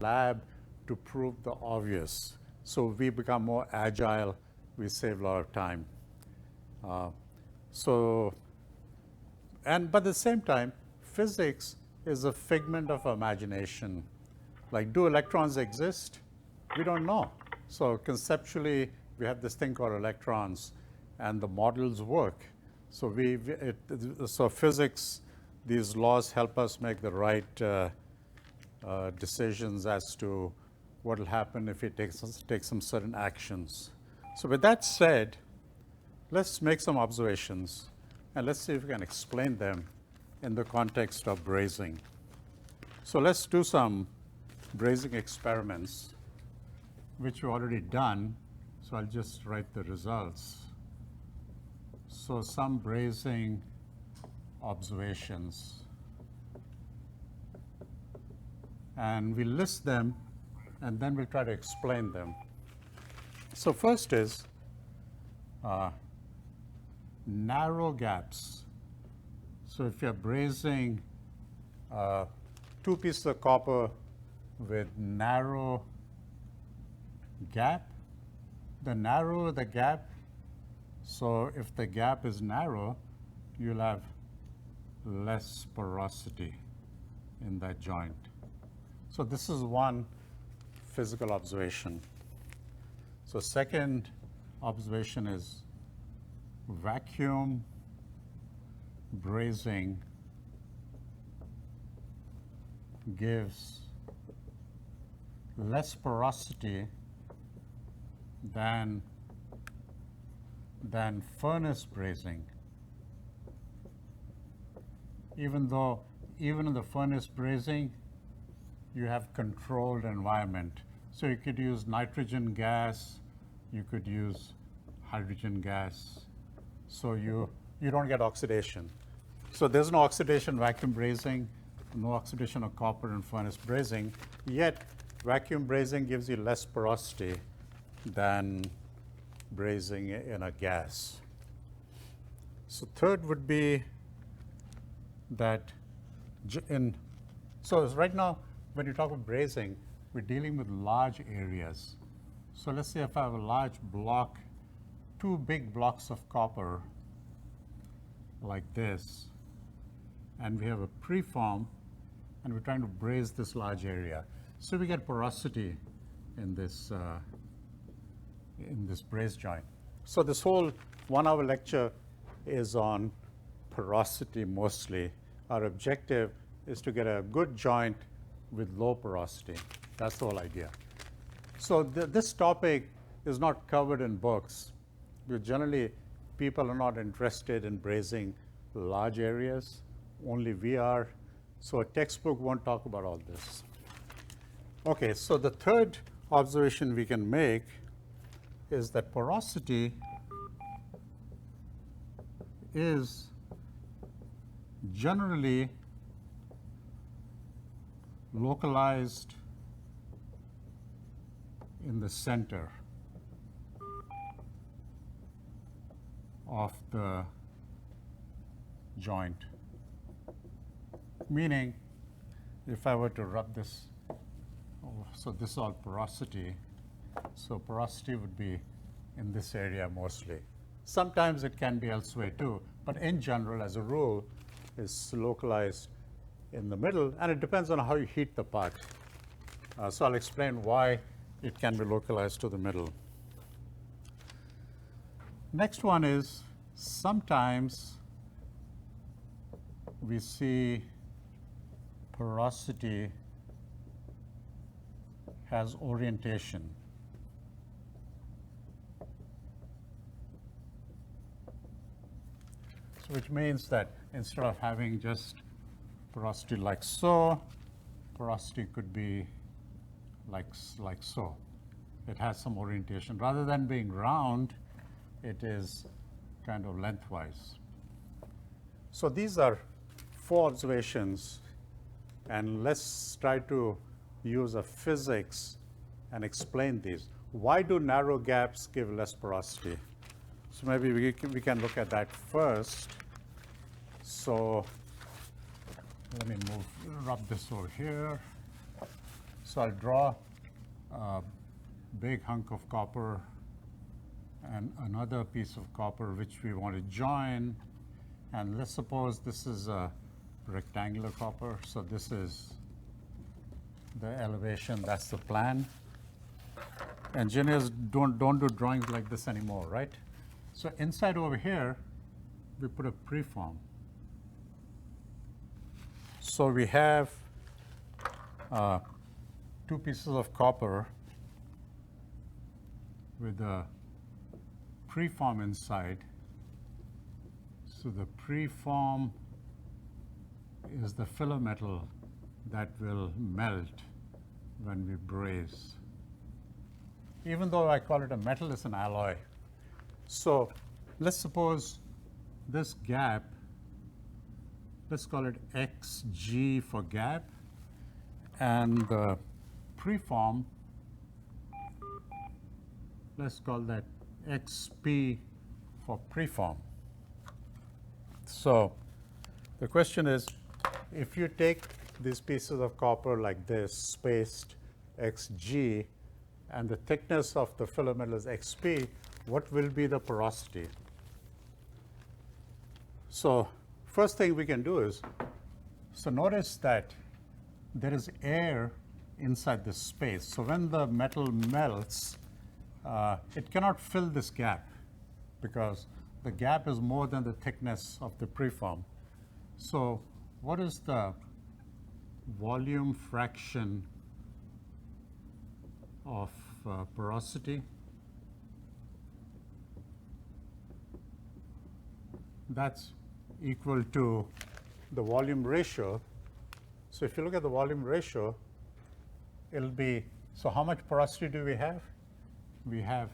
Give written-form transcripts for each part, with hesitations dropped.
lab to prove the obvious. So we become more agile, we save a lot of time. But at the same time, physics is a figment of imagination. Like, do electrons exist? We don't know. So conceptually, we have this thing called electrons, and the models work. So so physics, these laws help us make the right decisions as to what will happen if we take some certain actions. So with that said, let's make some observations, and let's see if we can explain them in the context of brazing. So let's do some brazing experiments, which we've already done. So I'll just write the results. So some brazing observations. And we list them, and then we'll try to explain them. So first is narrow gaps. So if you're brazing 2 pieces of copper with narrow gap, the narrower the gap, so if the gap is narrow, you'll have less porosity in that joint. So this is one physical observation. So second observation is vacuum brazing gives less porosity than furnace brazing, even though even in the furnace brazing you have controlled environment. So you could use nitrogen gas, you could use hydrogen gas, so you don't get oxidation. So there's no oxidation vacuum brazing, no oxidation of copper in furnace brazing, yet vacuum brazing gives you less porosity than brazing in a gas. So third would be that so right now when you talk about brazing, we're dealing with large areas. So let's say if I have a large block, 2 big blocks of copper like this, and we have a preform, and we're trying to braze this large area. So we get porosity in this braze joint. So this whole 1-hour lecture is on porosity mostly. Our objective is to get a good joint with low porosity. That's the whole idea. So this topic is not covered in books, because generally people are not interested in brazing large areas. Only we are. So a textbook won't talk about all this. Okay, so the third observation we can make is that porosity is generally localized in the center of the joint. Meaning, if I were to rub this, so this is all porosity, so porosity would be in this area mostly. Sometimes it can be elsewhere too, but in general, as a rule, it's localized in the middle, and it depends on how you heat the part. So I'll explain why it can be localized to the middle. Next one is sometimes we see porosity has orientation. So which means that instead of having just porosity like so, porosity could be like so. It has some orientation. Rather than being round, it is kind of lengthwise. So these are 4 observations, and let's try to use a physics and explain these. Why do narrow gaps give less porosity? So maybe we can look at that first. So let me rub this over here. So I'll draw a big hunk of copper and another piece of copper which we want to join. And let's suppose this is a rectangular copper. So this is the elevation, that's the plan. Engineers don't do drawings like this anymore, right? So inside over here, we put a preform. So we have two pieces of copper with a preform inside. So the preform is the filler metal that will melt when we braze. Even though I call it a metal, it's an alloy. So let's suppose this gap, let's call it xg for gap, and the preform, let's call that xp for preform. So the question is, if you take these pieces of copper like this, spaced xg, and the thickness of the filler metal is xp, what will be the porosity? So first thing we can do is, so notice that there is air inside this space. So when the metal melts, it cannot fill this gap because the gap is more than the thickness of the preform. So what is the volume fraction of porosity? That's equal to the volume ratio. So if you look at the volume ratio, it'll be, so how much porosity do we have? We have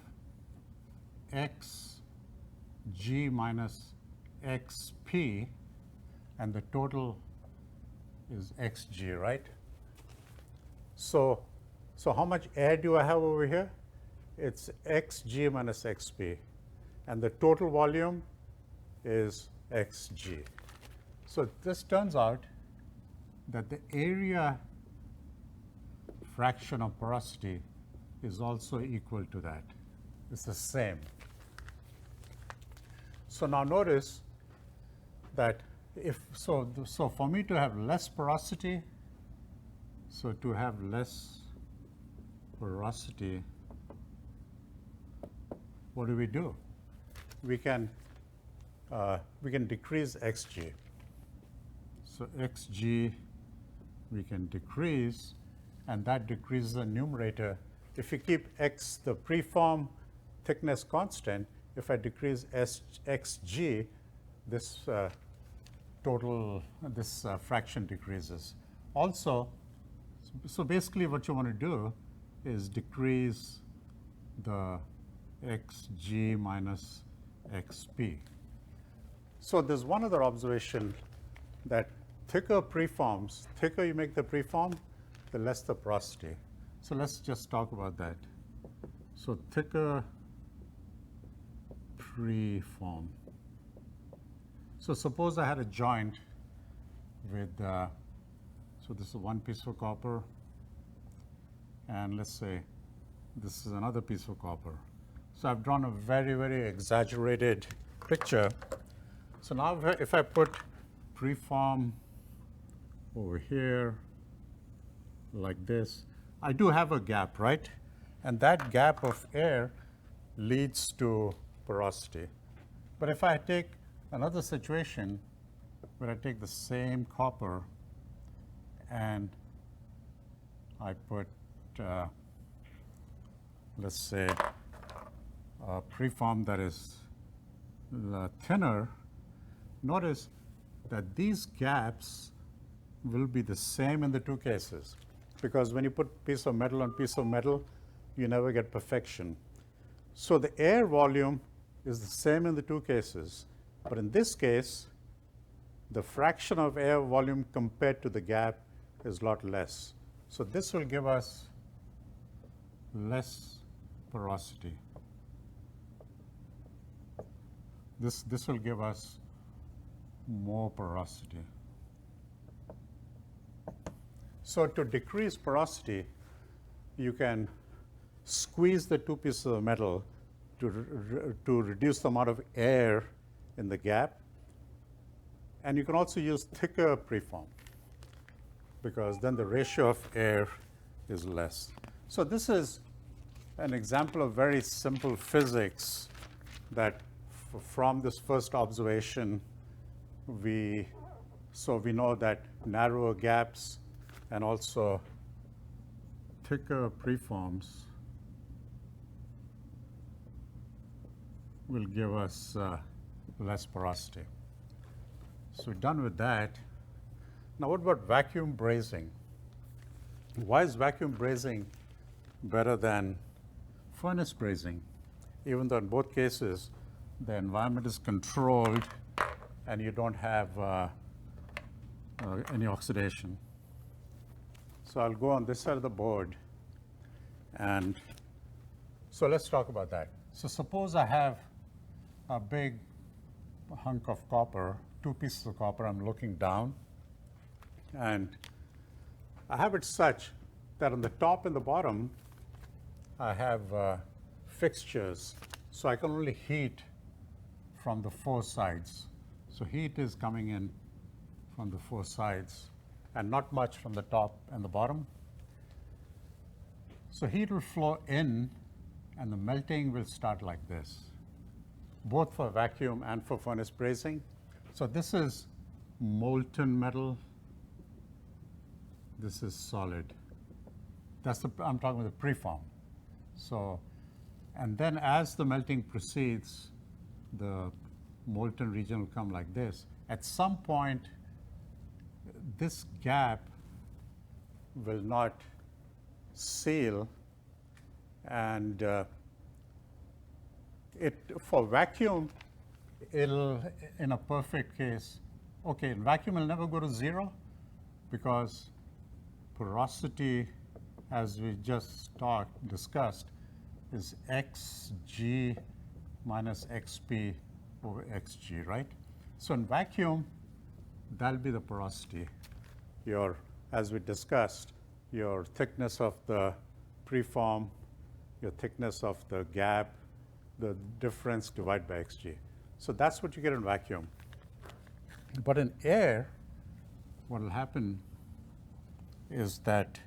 xg minus xp, and the total is xg, right? So how much air do I have over here? It's xg minus xp, and the total volume is xg. So this turns out that the area fraction of porosity is also equal to that. It's the same. So now notice that if so for me to have less porosity, so to have less porosity, what do? We can decrease xg. So xg we can decrease, and that decreases the numerator. If you keep x, the preform thickness, constant, if I decrease xg, this fraction decreases. Also, so basically what you want to do is decrease the xg minus xp. So there's one other observation, that thicker preforms, thicker you make the preform, the less the porosity. So let's just talk about that. So thicker preform. So suppose I had a joint with, so this is one piece of copper, and let's say this is another piece of copper. So I've drawn a very, very exaggerated picture. So now if I put preform over here like this, I do have a gap, right? And that gap of air leads to porosity. But if I take another situation where I take the same copper and I put, let's say, a preform that is thinner, notice that these gaps will be the same in the two cases, because when you put piece of metal on piece of metal, you never get perfection. So the air volume is the same in the two cases, but in this case, the fraction of air volume compared to the gap is a lot less. So this will give us less porosity. This will give us more porosity. So to decrease porosity, you can squeeze the two pieces of metal to reduce the amount of air in the gap. And you can also use thicker preform, because then the ratio of air is less. So this is an example of very simple physics that from this first observation, we know that narrower gaps and also thicker preforms will give us less porosity. So we're done with that. Now what about vacuum brazing? Why is vacuum brazing better than furnace brazing? Even though in both cases the environment is controlled and you don't have any oxidation. So I'll go on this side of the board, and so let's talk about that. So suppose I have a big hunk of copper, two pieces of copper, I'm looking down, and I have it such that on the top and the bottom I have fixtures, so I can only heat from the four sides. So heat is coming in from the four sides and not much from the top and the bottom. So heat will flow in and the melting will start like this, both for vacuum and for furnace brazing. So this is molten metal. This is solid. I'm talking about the preform. So, and then as the melting proceeds, the molten region will come like this. At some point, this gap will not seal, and for vacuum, it'll, in a perfect case, okay, in vacuum it'll never go to zero, because porosity, as we just discussed, is xg minus xp over xg, right? So in vacuum, that'll be the porosity. As we discussed, your thickness of the preform, your thickness of the gap, the difference divided by xg. So that's what you get in vacuum. But in air, what will happen is that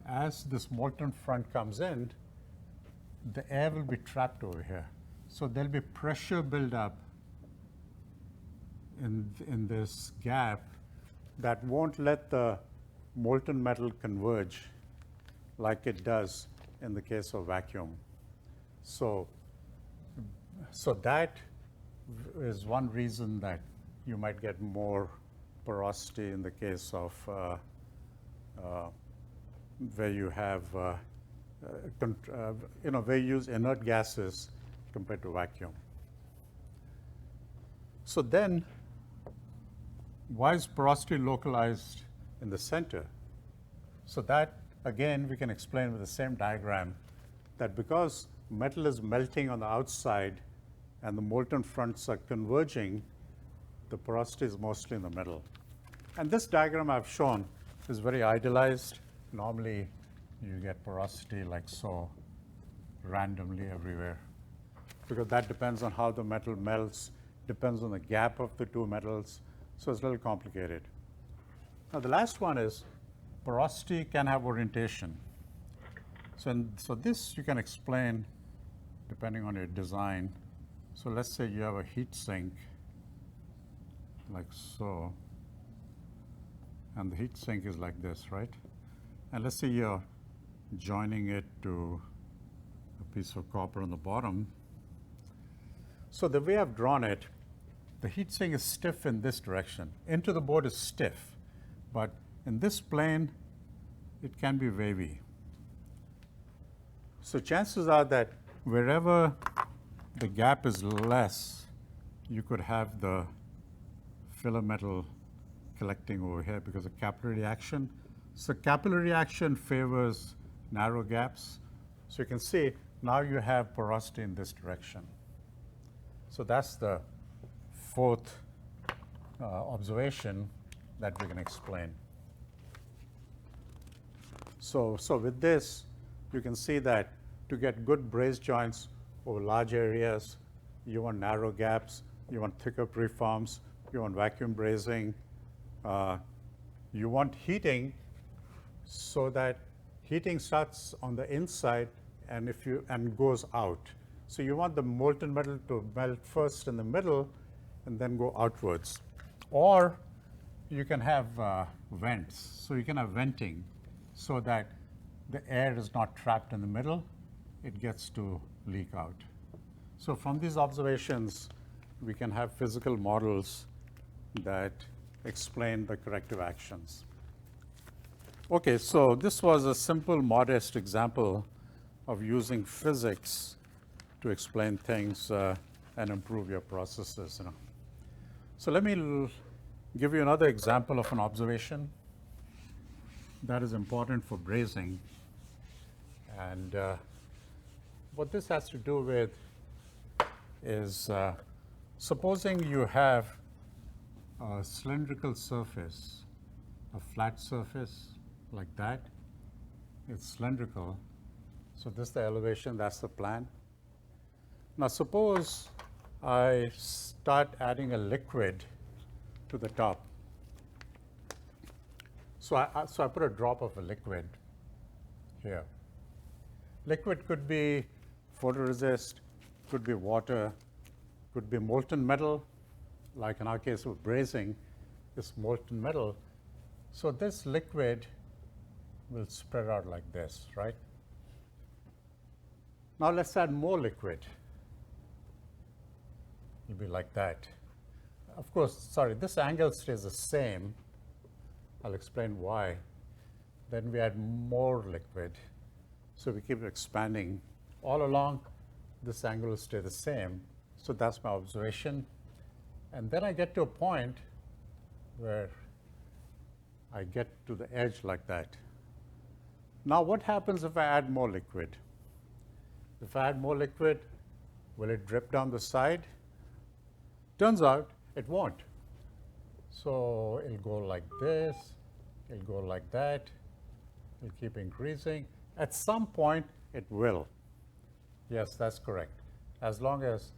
as this molten front comes in, the air will be trapped over here. So there'll be pressure buildup in this gap that won't let the molten metal converge like it does in the case of vacuum. So that is one reason that you might get more porosity in the case of where you have where you use inert gases compared to vacuum. So then, why is porosity localized in the center? So that, again, we can explain with the same diagram, that because metal is melting on the outside and the molten fronts are converging, the porosity is mostly in the middle. And this diagram I've shown is very idealized. Normally, you get porosity like so, randomly everywhere, because that depends on how the metal melts, depends on the gap of the two metals, so it's a little complicated. Now the last one is porosity can have orientation. So this you can explain depending on your design. So let's say you have a heat sink like so, and the heat sink is like this, right? And let's say you're joining it to a piece of copper on the bottom. So the way I've drawn it, the heat sink is stiff in this direction. Into the board is stiff, but in this plane, it can be wavy. So chances are that wherever the gap is less, you could have the filler metal collecting over here because of capillary action. So capillary action favors narrow gaps. So you can see now you have porosity in this direction. So that's the fourth observation that we can explain. So with this, you can see that to get good braze joints over large areas, you want narrow gaps, you want thicker preforms, you want vacuum brazing, you want heating so that heating starts on the inside and goes out. So you want the molten metal to melt first in the middle and then go outwards. Or you can have vents. So you can have venting so that the air is not trapped in the middle, it gets to leak out. So from these observations, we can have physical models that explain the corrective actions. Okay, so this was a simple, modest example of using physics to explain things and improve your processes. So let me give you another example of an observation that is important for brazing. And what this has to do with is supposing you have a cylindrical surface, a flat surface like that. It's cylindrical. So this is the elevation, that's the plan. Now suppose I start adding a liquid to the top. So I put a drop of a liquid here. Liquid could be photoresist, could be water, could be molten metal, like in our case with brazing, it's molten metal. So this liquid will spread out like this, right? Now let's add more liquid. It'll be like that. Of course, sorry, this angle stays the same. I'll explain why. Then we add more liquid. So we keep expanding. All along, this angle will stay the same. So that's my observation. And then I get to a point where I get to the edge like that. Now what happens if I add more liquid? If I add more liquid, will it drip down the side? Turns out it won't. So it'll go like this, it'll go like that, it'll keep increasing. At some point, it will. Yes, that's correct. As long as,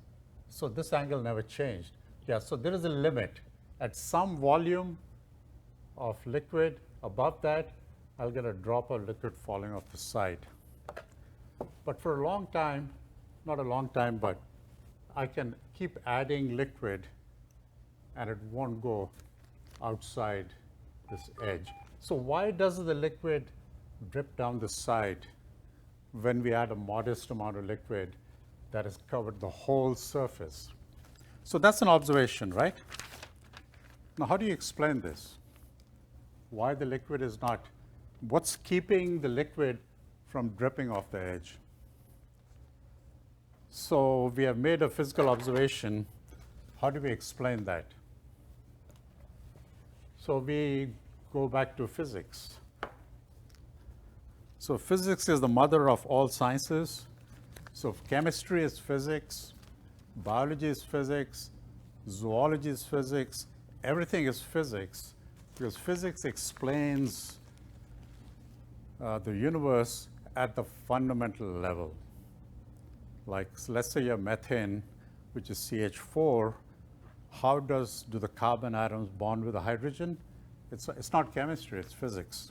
so this angle never changed. Yeah, so there is a limit. At some volume of liquid, above that, I'll get a drop of liquid falling off the side. But for a long time, not a long time, but I can keep adding liquid and it won't go outside this edge. So why does the liquid drip down the side when we add a modest amount of liquid that has covered the whole surface? So that's an observation, right? Now, how do you explain this? Why the liquid is not, what's keeping the liquid from dripping off the edge? So we have made a physical observation. How do we explain that? So we go back to physics. So physics is the mother of all sciences. So chemistry is physics, biology is physics, zoology is physics, everything is physics, because physics explains the universe at the fundamental level. Like, let's say you have methane, which is CH4. How do the carbon atoms bond with the hydrogen? It's not chemistry, it's physics.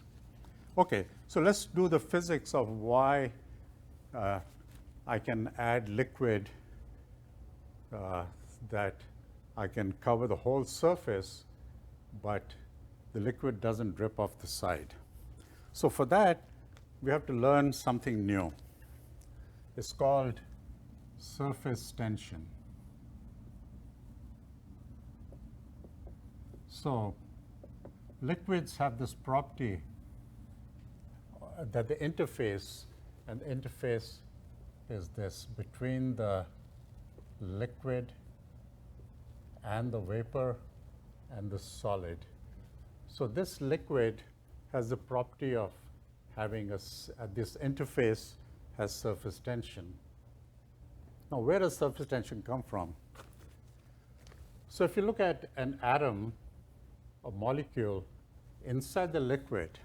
Okay, so let's do the physics of why I can add liquid that I can cover the whole surface, but the liquid doesn't drip off the side. So for that, we have to learn something new. It's called surface tension. So liquids have this property that the interface, and the interface is this, between the liquid and the vapor and the solid. So this liquid has the property of having this interface has surface tension. Now, where does surface tension come from? So if you look at an atom, a molecule inside the liquid,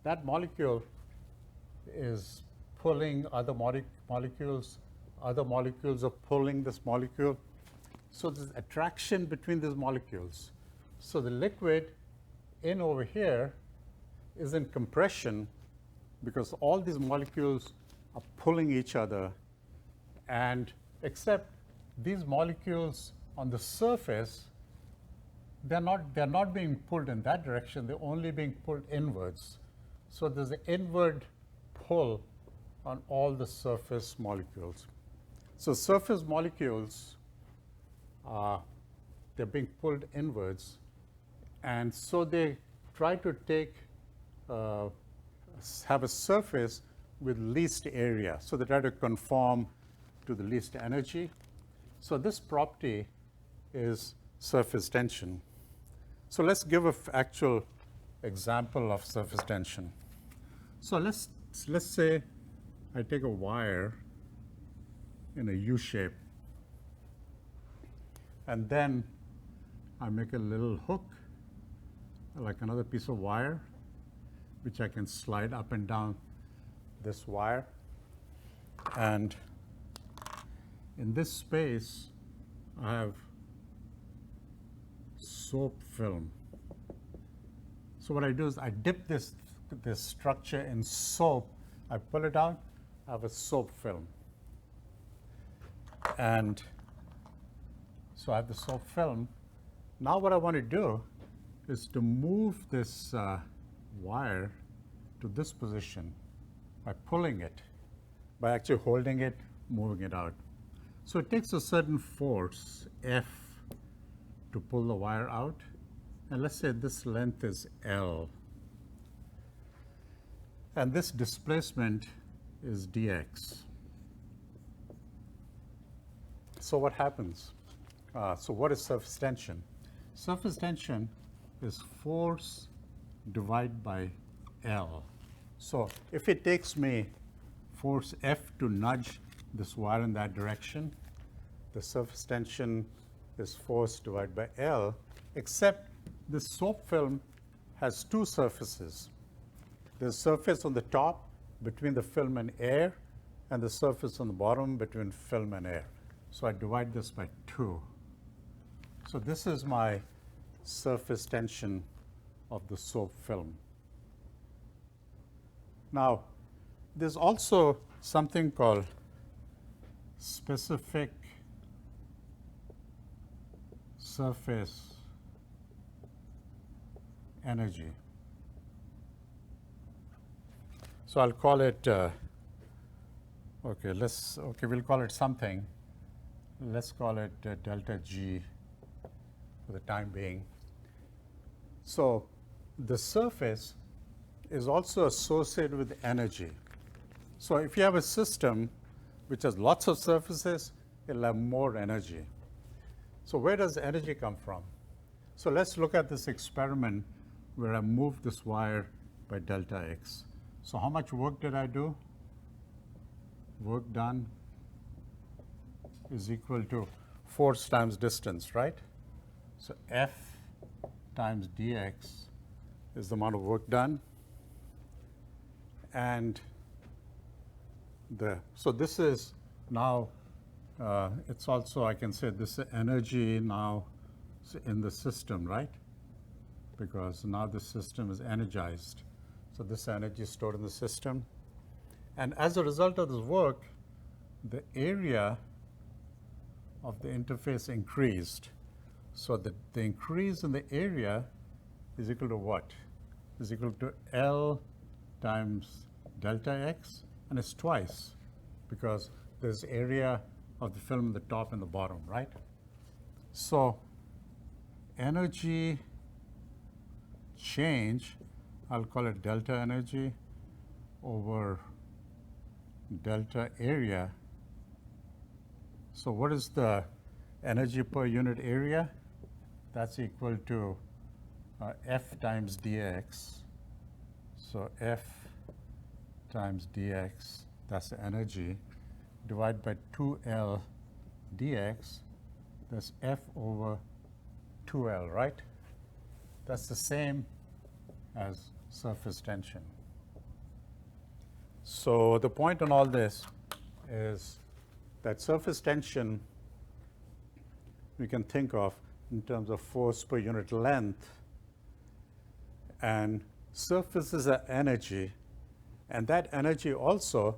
that molecule is pulling other molecules, other molecules are pulling this molecule. So there's attraction between these molecules. So the liquid in over here is in compression because all these molecules are pulling each other, and except these molecules on the surface, they're not being pulled in that direction, they're only being pulled inwards. So there's an inward pull on all the surface molecules. So surface molecules, they're being pulled inwards, and so they try to have a surface with least area. So they try to conform to the least energy. So this property is surface tension. So let's give an actual example of surface tension. So let's say I take a wire in a U shape, and then I make a little hook, like another piece of wire, which I can slide up and down this wire. And in this space, I have soap film. So what I do is I dip this structure in soap, I pull it out, I have a soap film. And so I have the soap film. Now what I want to do is to move this wire to this position by pulling it, by actually holding it, moving it out. So it takes a certain force, F, to pull the wire out. And let's say this length is L. And this displacement is dx. So what happens? So what is surface tension? Surface tension is force divided by L. So if it takes me force F to nudge this wire in that direction, the surface tension is force divided by L, except this soap film has two surfaces. There's a surface on the top between the film and air, and the surface on the bottom between film and air. So I divide this by 2. So this is my surface tension of the soap film. Now, there's also something called specific surface energy. So I'll call it, we'll call it something. Let's call it delta G for the time being. So the surface is also associated with energy. So if you have a system which has lots of surfaces, it'll have more energy. So where does energy come from? So let's look at this experiment where I moved this wire by delta x. So how much work did I do? Work done is equal to force times distance, right? So F times dx is the amount of work done. And so this is now, it's also, I can say this is energy now in the system, right? Because now the system is energized. So this energy is stored in the system. And as a result of this work, the area of the interface increased. So the increase in the area is equal to what? Is equal to L times delta x, and it's twice because there's area of the film at the top and the bottom, right? So energy change, I'll call it delta energy over delta area. So what is the energy per unit area? That's equal to F times dx. So F times dx, that's the energy, divided by 2L dx, that's F over 2L, right? That's the same as surface tension. So the point on all this is that surface tension we can think of in terms of force per unit length, and surfaces are energy, and that energy also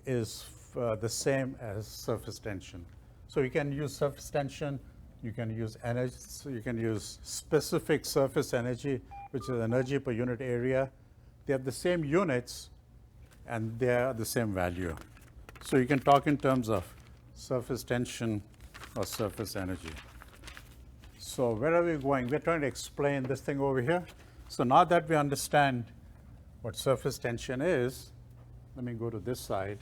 is the same as surface tension. So you can use surface tension, you can use energy, so you can use specific surface energy, which is energy per unit area. They have the same units and they are the same value. So you can talk in terms of surface tension or surface energy. So where are we going? We're trying to explain this thing over here. So now that we understand what surface tension is, let me go to this side.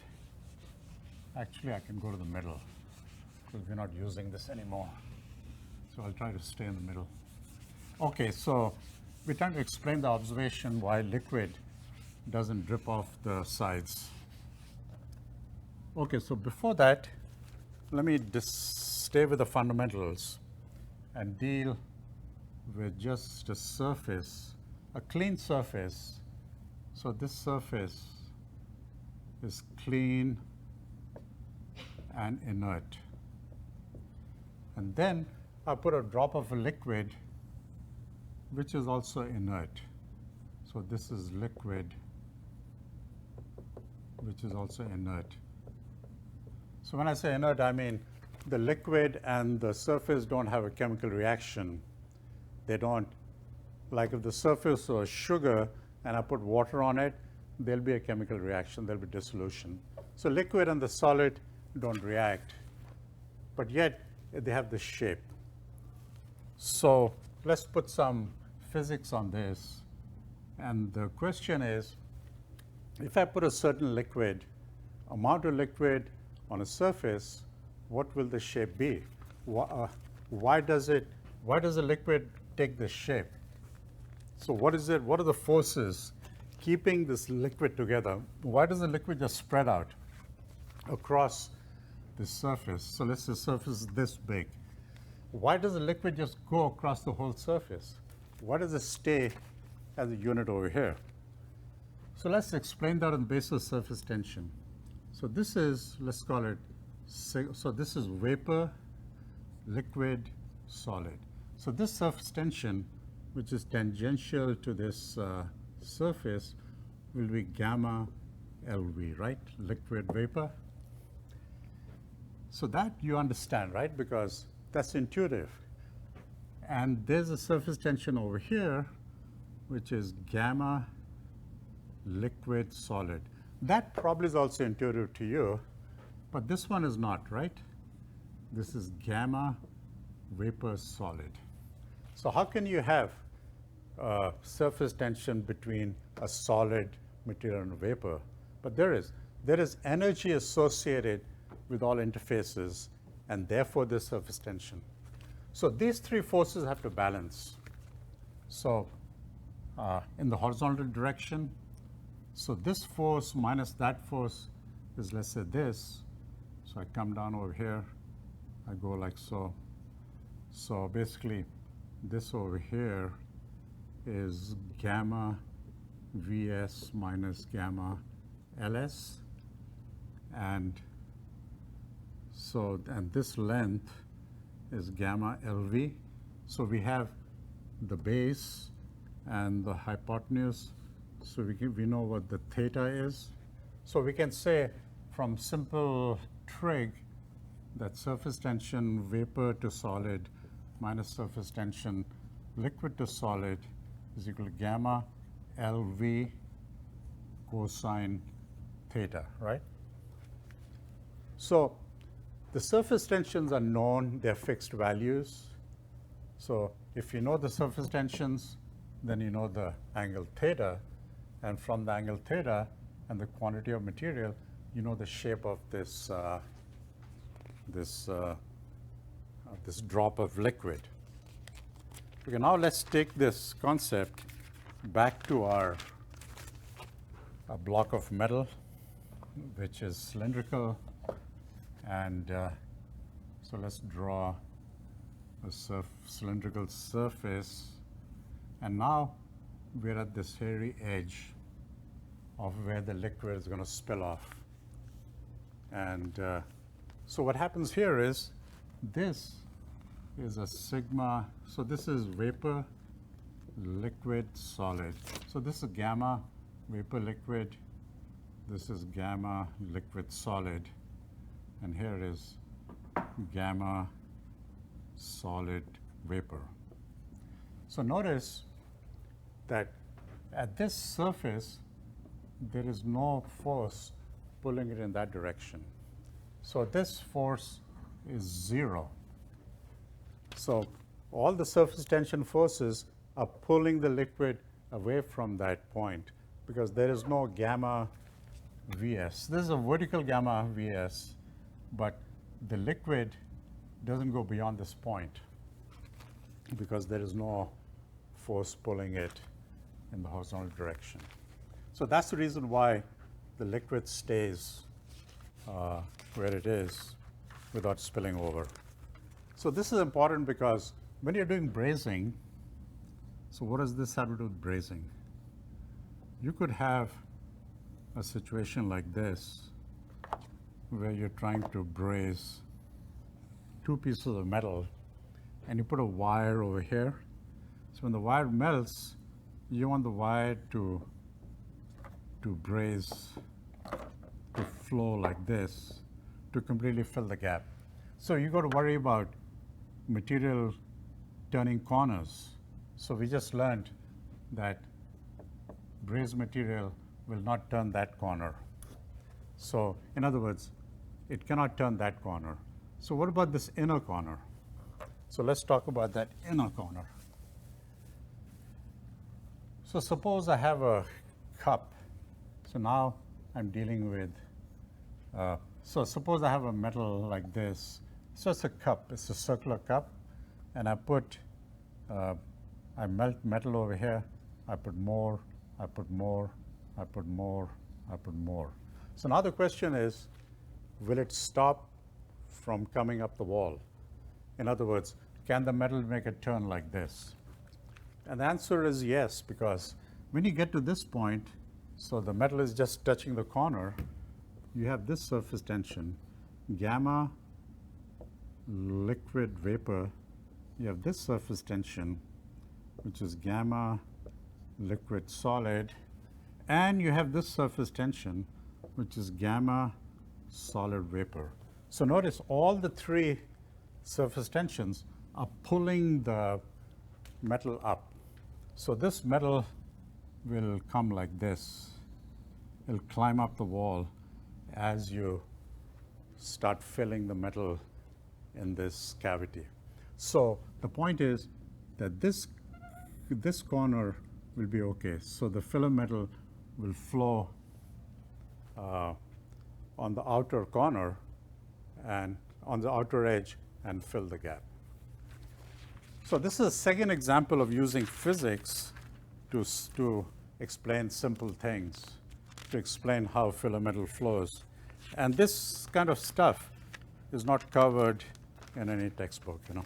Actually, I can go to the middle because we're not using this anymore. So I'll try to stay in the middle. Okay, so we're trying to explain the observation why liquid doesn't drip off the sides. Okay, so before that, let me stay with the fundamentals and deal with just a surface, a clean surface. So this surface is clean and inert. And then I put a drop of a liquid which is also inert. So this is liquid which is also inert. So when I say inert, I mean the liquid and the surface don't have a chemical reaction. They don't, like if the surface was sugar and I put water on it, there'll be a chemical reaction, there'll be dissolution. So liquid and the solid don't react, but yet they have this shape. So let's put some physics on this. And the question is, if I put a certain liquid, amount of liquid on a surface, what will the shape be? Why does the liquid take this shape? So what is it? What are the forces keeping this liquid together? Why does the liquid just spread out across this surface? So let's say the surface is this big. Why does the liquid just go across the whole surface? Why does it stay as a unit over here? So let's explain that on the basis of surface tension. So this is, let's call it, so this is vapor, liquid, solid. So this surface tension, which is tangential to this surface, will be gamma LV, right? Liquid vapor. So that you understand, right? Because that's intuitive. And there's a surface tension over here, which is gamma liquid solid. That probably is also intuitive to you, but this one is not, right? This is gamma vapor solid. So how can you have surface tension between a solid material and a vapor? But there is energy associated with all interfaces, and therefore there's surface tension. So these three forces have to balance. So in the horizontal direction, so this force minus that force is, let's say, this. So I come down over here, I go like so. So basically, this over here is gamma Vs minus gamma Ls. And so, and this length is gamma Lv. So we have the base and the hypotenuse. So we know what the theta is. So we can say from simple trig that surface tension vapor to solid minus surface tension liquid to solid is equal to gamma Lv cosine theta, right? So the surface tensions are known, they're fixed values. So if you know the surface tensions, then you know the angle theta. And from the angle theta and the quantity of material, you know the shape of this this drop of liquid. Okay, now let's take this concept back to our block of metal, which is cylindrical. And so let's draw a cylindrical surface. And now we're at this hairy edge. of where the liquid is going to spill off. And so what happens here is this is a sigma. So this is vapor, liquid, solid. So this is gamma, vapor, liquid. This is gamma, liquid, solid. And here is gamma, solid, vapor. So notice that at this surface, there is no force pulling it in that direction. So this force is 0. So all the surface tension forces are pulling the liquid away from that point because there is no gamma Vs. This is a vertical gamma Vs, but the liquid doesn't go beyond this point because there is no force pulling it in the horizontal direction. So that's the reason why the liquid stays where it is without spilling over. So this is important because when you're doing brazing, so what does this have to do with brazing? You could have a situation like this where you're trying to braze two pieces of metal and you put a wire over here. So when the wire melts, you want the wire to braze, to flow like this, to completely fill the gap. So you got to worry about material turning corners. So we just learned that brazed material will not turn that corner. So in other words, it cannot turn that corner. So what about this inner corner? So let's talk about that inner corner. So suppose I have a cup. So now I'm dealing with, so suppose I have a metal like this. So it's a cup, it's a circular cup, and I put, I melt metal over here, I put more, I put more, I put more, I put more. So now the question is, will it stop from coming up the wall? In other words, can the metal make a turn like this? And the answer is yes, because when you get to this point, so the metal is just touching the corner, you have this surface tension, gamma, liquid, vapor. You have this surface tension, which is gamma, liquid, solid, and you have this surface tension, which is gamma, solid, vapor. So notice all the three surface tensions are pulling the metal up. So this metal will come like this. It'll climb up the wall as you start filling the metal in this cavity. So the point is that this corner will be okay. So the filler metal will flow on the outer corner and on the outer edge and fill the gap. So this is a second example of using physics to explain simple things, to explain how filler metal flows. And this kind of stuff is not covered in any textbook, you know.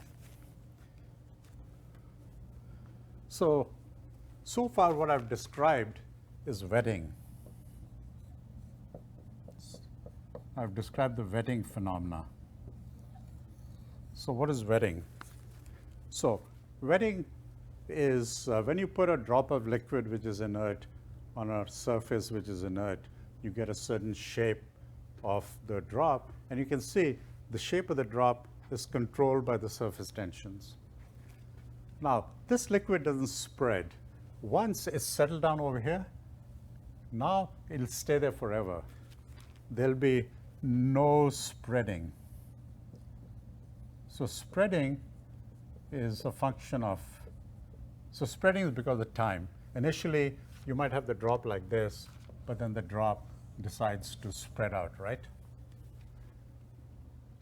So far what I've described is wetting. I've described the wetting phenomena. So what is wetting? So wetting is when you put a drop of liquid which is inert on a surface which is inert, you get a certain shape of the drop, and you can see the shape of the drop is controlled by the surface tensions. Now, this liquid doesn't spread. Once it's settled down over here, now it'll stay there forever. There'll be no spreading. So spreading is a function of, so spreading is because of time. Initially, you might have the drop like this, but then the drop decides to spread out, right?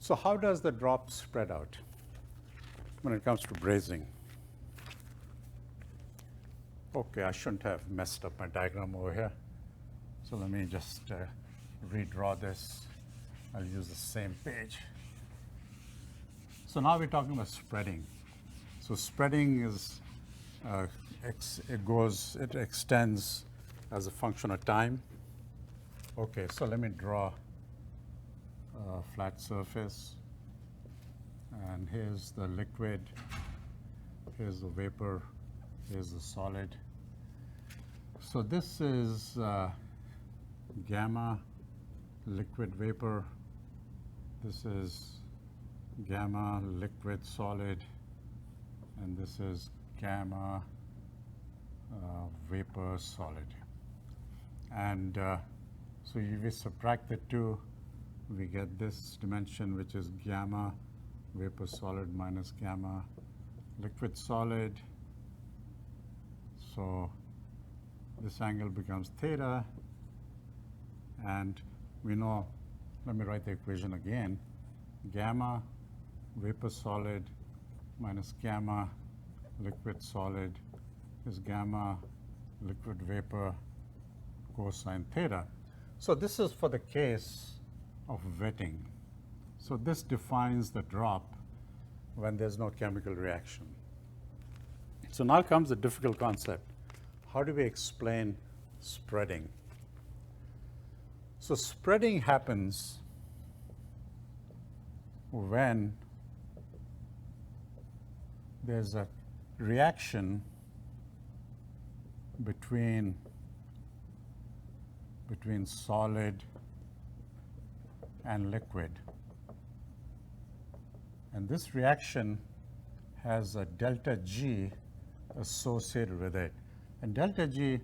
So how does the drop spread out when it comes to brazing? Okay, I shouldn't have messed up my diagram over here. So let me just redraw this. I'll use the same page. So now we're talking about spreading. So spreading is, it extends as a function of time. Okay, so let me draw a flat surface. And here's the liquid, here's the vapor, here's the solid. So this is gamma liquid vapor. This is gamma liquid solid. And this is gamma vapor solid. And so if we subtract the two, we get this dimension, which is gamma vapor solid minus gamma liquid solid. So this angle becomes theta. And we know, let me write the equation again, gamma vapor solid minus gamma liquid solid is gamma liquid vapor cosine theta. So this is for the case of wetting. So this defines the drop when there's no chemical reaction. So now comes the difficult concept. How do we explain spreading? So spreading happens when there's a reaction between solid and liquid. And this reaction has a delta G associated with it. And delta G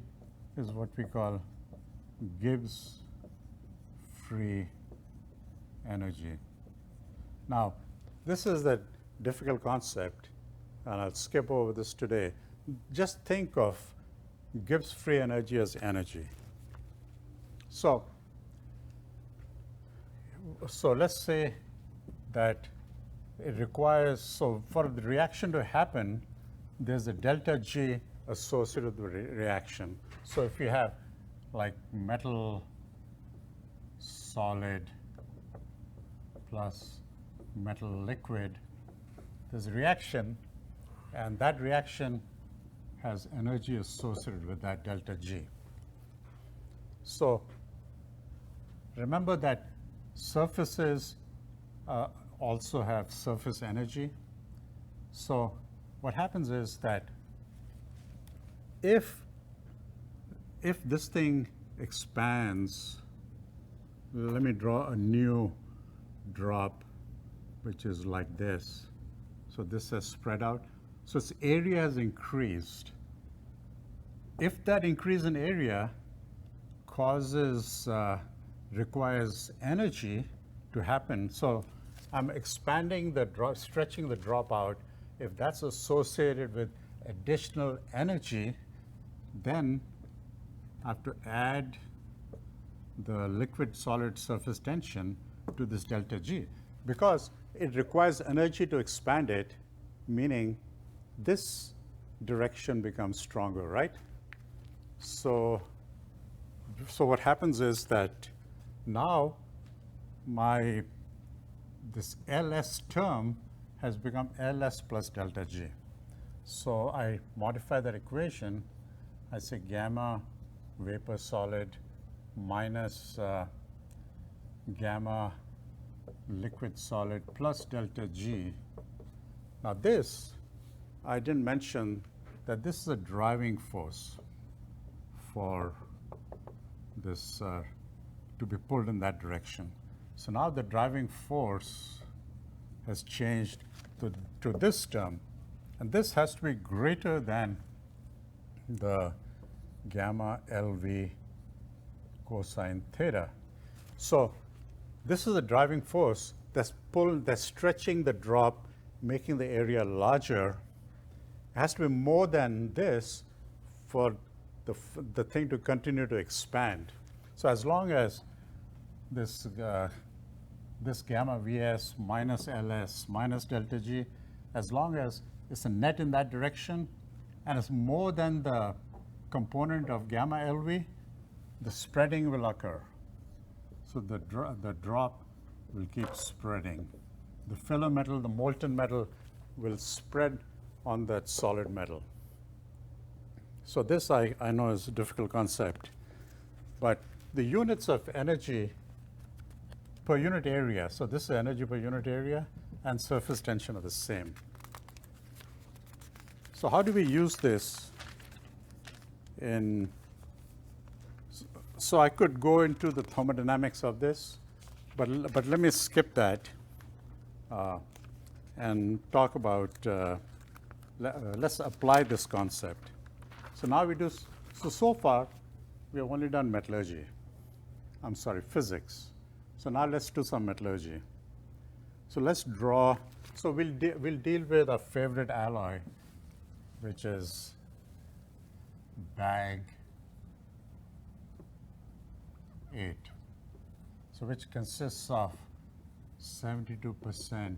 is what we call Gibbs free energy. Now, this is the difficult concept, and I'll skip over this today. Just think of Gibbs free energy as energy. So let's say that it requires, so for the reaction to happen, there's a delta G associated with the reaction. So if you have like metal solid plus metal liquid, there's a reaction, and that reaction has energy associated with that delta G. So remember that surfaces also have surface energy. So what happens is that if this thing expands, let me draw a new drop, which is like this. So this has spread out. So its area has increased. If that increase in area requires energy to happen, so I'm expanding the drop, stretching the drop out. If that's associated with additional energy, then I have to add the liquid solid surface tension to this delta G, because it requires energy to expand it, meaning this direction becomes stronger, right? So what happens is that now this LS term has become LS plus delta G. So I modify that equation. I say gamma vapor solid minus gamma liquid solid plus delta G. Now this, I didn't mention that this is a driving force for this to be pulled in that direction. So now the driving force has changed to this term, and this has to be greater than the gamma LV cosine theta. So this is a driving force that's stretching the drop, making the area larger. It has to be more than this for the thing to continue to expand. So as long as this gamma Vs minus Ls minus delta G, as long as it's a net in that direction and it's more than the component of gamma LV, the spreading will occur. So the drop will keep spreading. The filler metal, the molten metal, will spread on that solid metal. So this I know is a difficult concept, but the units of energy per unit area, so this is energy per unit area, and surface tension are the same. So how do we use this in, so I could go into the thermodynamics of this, but let me skip that and talk about, let's apply this concept. So now we do, so far we have only done metallurgy, I'm sorry, physics. So now let's do some metallurgy. So let's draw, so we'll deal with our favorite alloy, which is bag 8, so which consists of 72%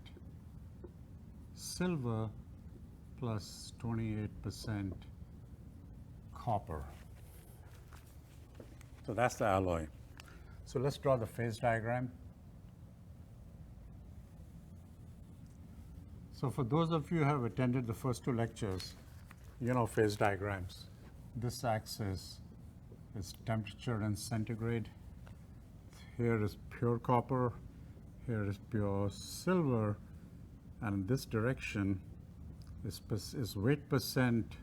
silver plus 28% copper. So that's the alloy. So let's draw the phase diagram. So for those of you who have attended the first 2 lectures, you know phase diagrams. This axis is temperature in centigrade. Here is pure copper, here is pure silver, and in this direction is weight percent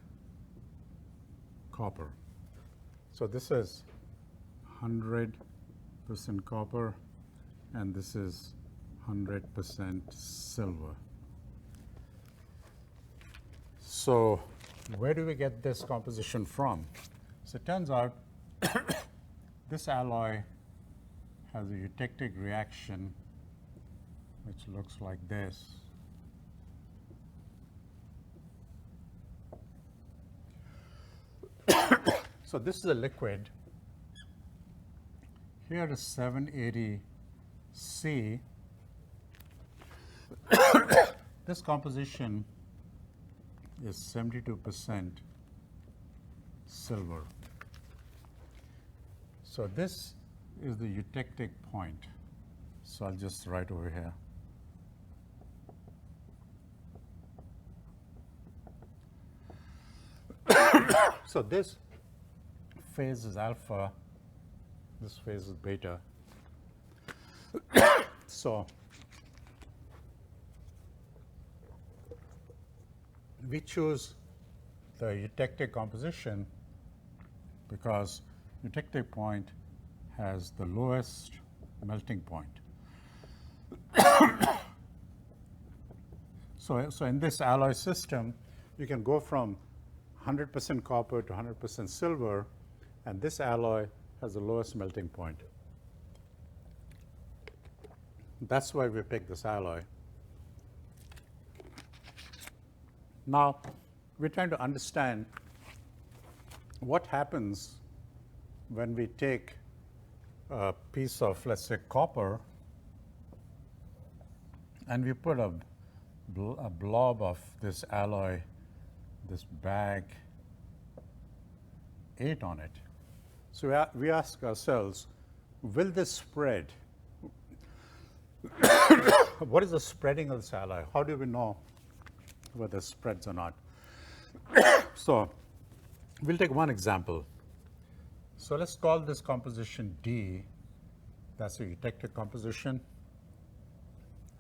copper. So this is 100% copper, and this is 100% silver. So where do we get this composition from? So it turns out this alloy has a eutectic reaction which looks like this. So this is a liquid. Here is 780C. This composition is 72% silver. So this is the eutectic point. So I'll just write over here. So this phase is alpha, this phase is beta. So we choose the eutectic composition because eutectic point has the lowest melting point. So in this alloy system, you can go from 100% copper to 100% silver, and this alloy has the lowest melting point. That's why we picked this alloy. Now, we're trying to understand what happens when we take a piece of, let's say, copper, and we put a blob of this alloy, this bag 8 on it. So we ask ourselves, will this spread? What is the spreading of this alloy? How do we know whether it spreads or not? So we'll take one example. So let's call this composition D. That's a eutectic composition.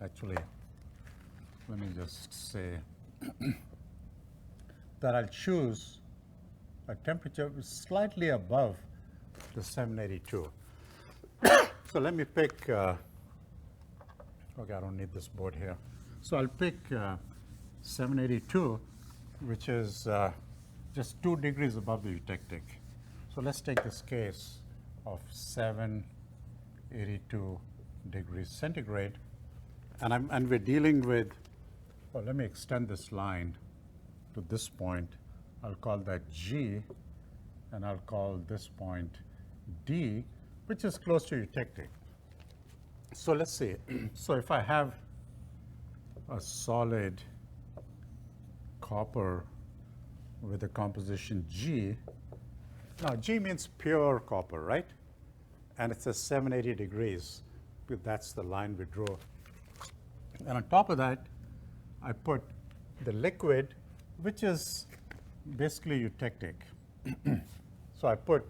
Actually, let me just say that I'll choose a temperature slightly above the 782. So let me pick, okay, I don't need this board here. So I'll pick 782, which is just 2 degrees above the eutectic. So let's take this case of 782 degrees centigrade, and we're dealing with, well, let me extend this line to this point. I'll call that G, and I'll call this point D, which is close to eutectic. So let's see. So if I have a solid copper with a composition G, now G means pure copper, right? And it's a 780 degrees. That's the line we drew. And on top of that, I put the liquid, which is basically eutectic. So I put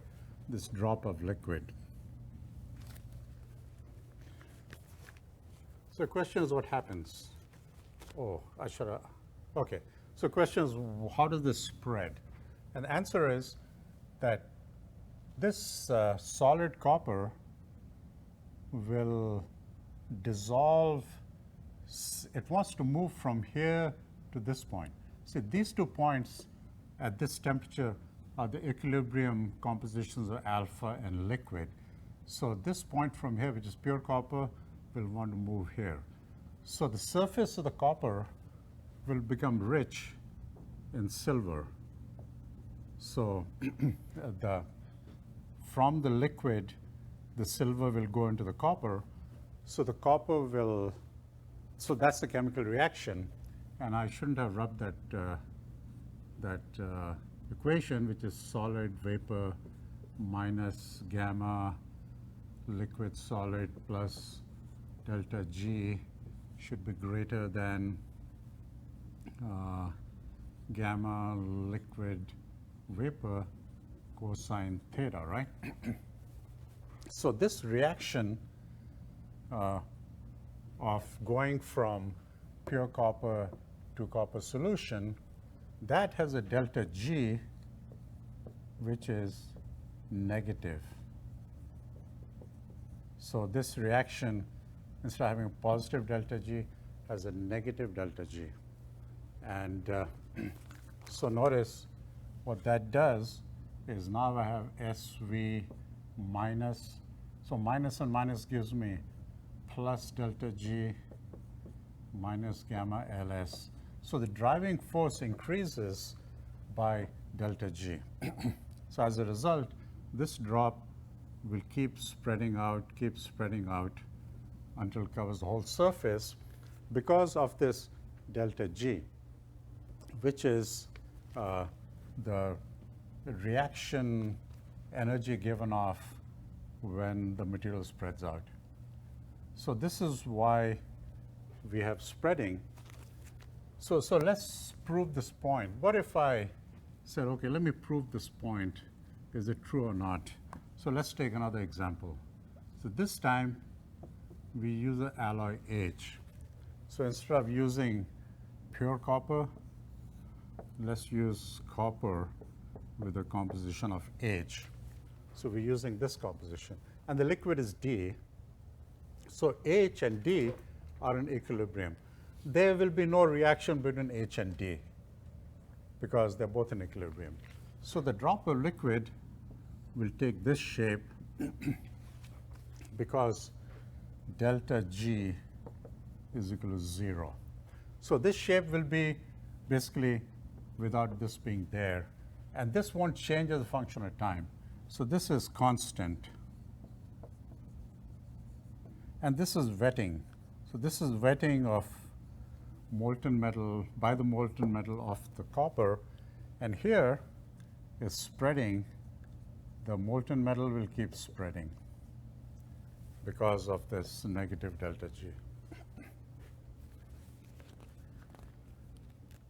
this drop of liquid. So the question is what happens? Oh, I should have, okay. So the question is how does this spread? And the answer is that this solid copper will dissolve, it wants to move from here to this point. See, these 2 points at this temperature are the equilibrium compositions of alpha and liquid. So this point from here, which is pure copper, will want to move here. So the surface of the copper will become rich in silver. So from the liquid, the silver will go into the copper. So the copper will, so that's the chemical reaction. And I shouldn't have rubbed that equation, which is solid vapor minus gamma liquid solid plus delta G should be greater than gamma liquid vapor cosine theta, right? So this reaction of going from pure copper to copper solution, that has a delta G which is negative. So this reaction, instead of having a positive delta G, has a negative delta G. And so notice what that does is now I have SV minus, so minus and minus gives me plus delta G minus gamma LS. So the driving force increases by delta G. So as a result, this drop will keep spreading out until it covers the whole surface because of this delta G, which is the reaction energy given off when the material spreads out. So this is why we have spreading. So let's prove this point. What if I said, okay, let me prove this point. Is it true or not? So let's take another example. So this time we use an alloy H. So instead of using pure copper, let's use copper with a composition of H. So we're using this composition. And the liquid is D. So H and D are in equilibrium. There will be no reaction between H and D because they're both in equilibrium. So the drop of liquid will take this shape because delta G is equal to 0. So this shape will be basically without this being there. And this won't change as a function of time. So this is constant. And this is wetting. So this is wetting of molten metal, by the molten metal of the copper. And here is spreading. The molten metal will keep spreading because of this negative delta G.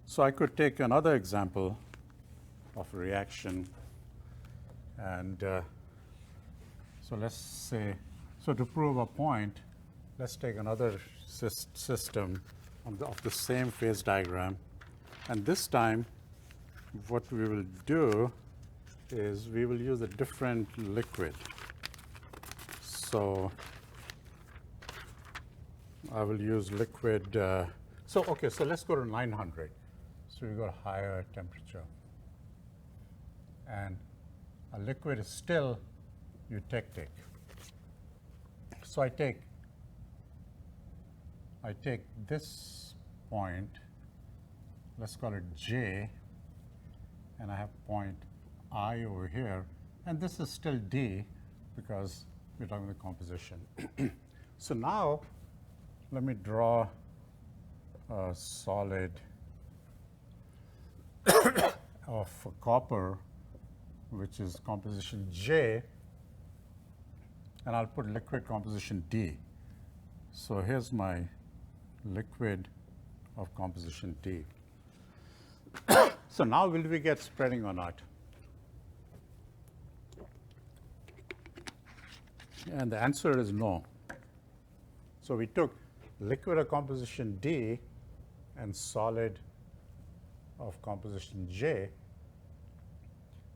So I could take another example of a reaction. And so let's say, so to prove a point, let's take another system of the same phase diagram. And this time, what we will do is we will use a different liquid. So I will use liquid. So let's go to 900. So we go higher temperature. And a liquid is still eutectic. So I take this point, let's call it J, and I have point I over here, and this is still D because we're talking about composition. So now let me draw a solid of copper, which is composition J, and I'll put liquid composition D. So here's my liquid of composition D. So now will we get spreading or not? And the answer is no. So we took liquid of composition D and solid of composition J,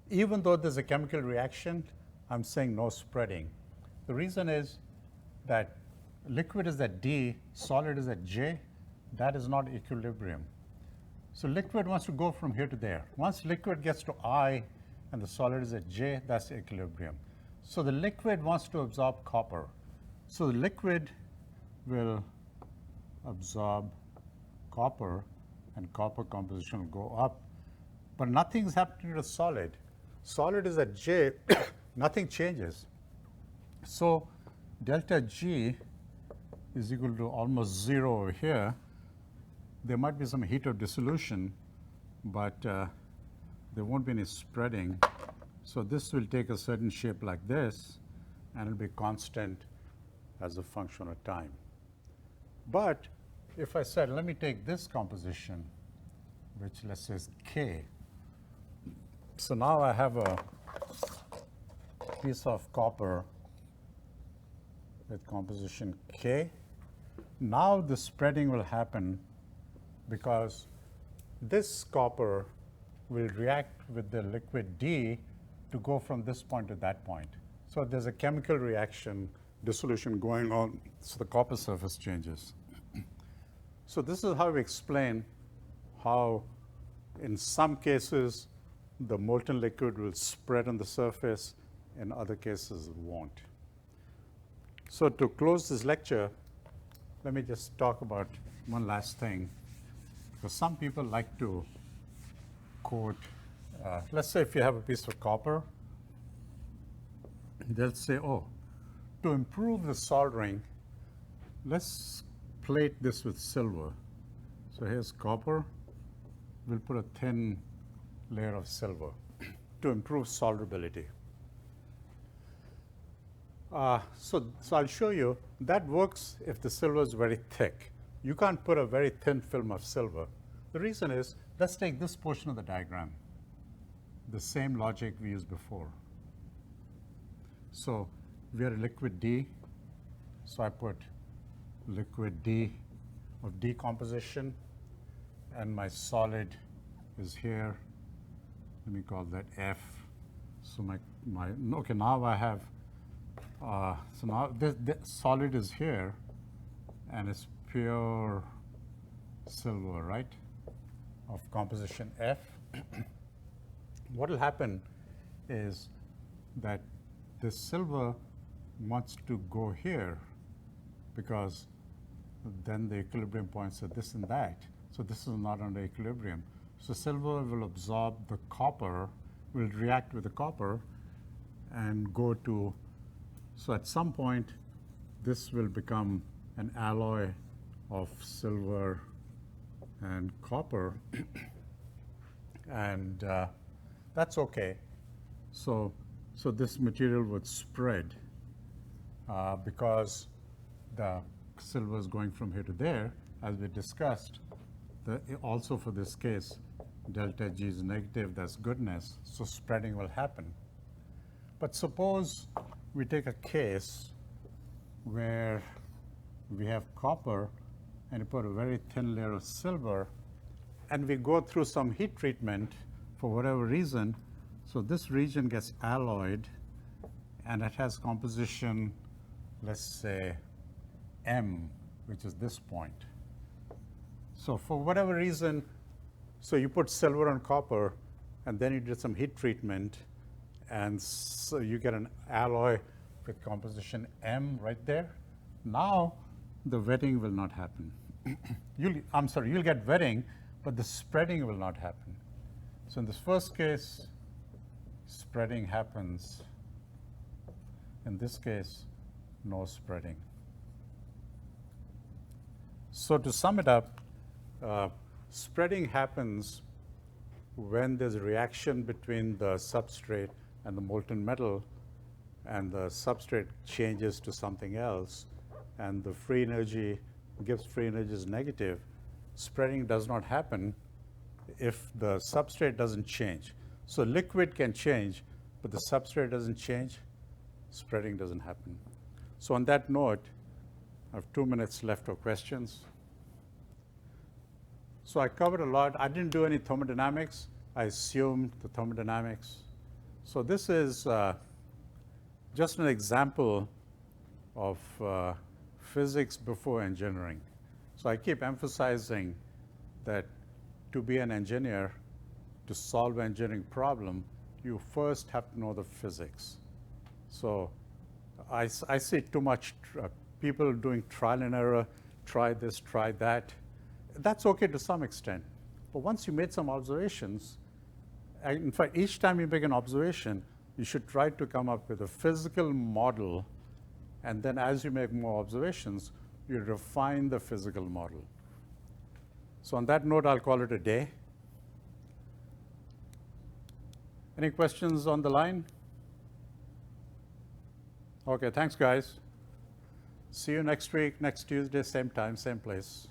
even though there's a chemical reaction, I'm saying no spreading. The reason is that liquid is at D, solid is at J. That is not equilibrium. So liquid wants to go from here to there. Once liquid gets to I and the solid is at J, that's equilibrium. So the liquid wants to absorb copper. So the liquid will absorb copper and copper composition will go up. But nothing's happening to the solid. Solid is at J, nothing changes. So delta G is equal to almost 0 over here. There might be some heat of dissolution, but there won't be any spreading. So this will take a certain shape like this, and it'll be constant as a function of time. But if I said, let me take this composition, which let's say is K. So now I have a piece of copper with composition K. Now the spreading will happen because this copper will react with the liquid D to go from this point to that point. So there's a chemical reaction, dissolution going on, so the copper surface changes. So this is how we explain how in some cases the molten liquid will spread on the surface, in other cases it won't. So to close this lecture, let me just talk about one last thing. Because some people like to quote, let's say if you have a piece of copper, they'll say, oh, to improve the soldering, let's plate this with silver. So here's copper. We'll put a thin layer of silver to improve solderability. So I'll show you that works if the silver is very thick. You can't put a very thin film of silver. The reason is, let's take this portion of the diagram, the same logic we used before. So we are liquid D, so I put liquid D of decomposition, and my solid is here. Let me call that F. So okay, now I have, so now this solid is here, and it's pure silver, right, of composition F. What will happen is that this silver wants to go here because then the equilibrium points are this and that. So this is not under equilibrium. So silver will absorb the copper, will react with the copper and go to, so at some point this will become an alloy of silver and copper, and that's okay. So this material would spread because the silver is going from here to there, as we discussed. Also for this case, delta G is negative, that's goodness, so spreading will happen. But suppose we take a case where we have copper and you put a very thin layer of silver, and we go through some heat treatment for whatever reason. So this region gets alloyed, and it has composition, let's say, M, which is this point. So for whatever reason, so you put silver on copper, and then you did some heat treatment, and so you get an alloy with composition M right there. Now the wetting will not happen. You'll get wetting, but the spreading will not happen. So in this first case, spreading happens. In this case, no spreading. So to sum it up, spreading happens when there's a reaction between the substrate and the molten metal, and the substrate changes to something else, and the free energy, Gibbs free energy is negative. Spreading does not happen if the substrate doesn't change. So liquid can change, but the substrate doesn't change, spreading doesn't happen. So on that note, I have 2 minutes left for questions. So I covered a lot. I didn't do any thermodynamics. I assumed the thermodynamics. So this is just an example of physics before engineering. So I keep emphasizing that to be an engineer, to solve an engineering problem, you first have to know the physics. So I see too much people doing trial and error, try this, try that. That's okay to some extent. But once you made some observations, in fact, each time you make an observation, you should try to come up with a physical model, and then as you make more observations, you refine the physical model. So on that note, I'll call it a day. Any questions on the line? Okay, thanks, guys. See you next week, next Tuesday, same time, same place.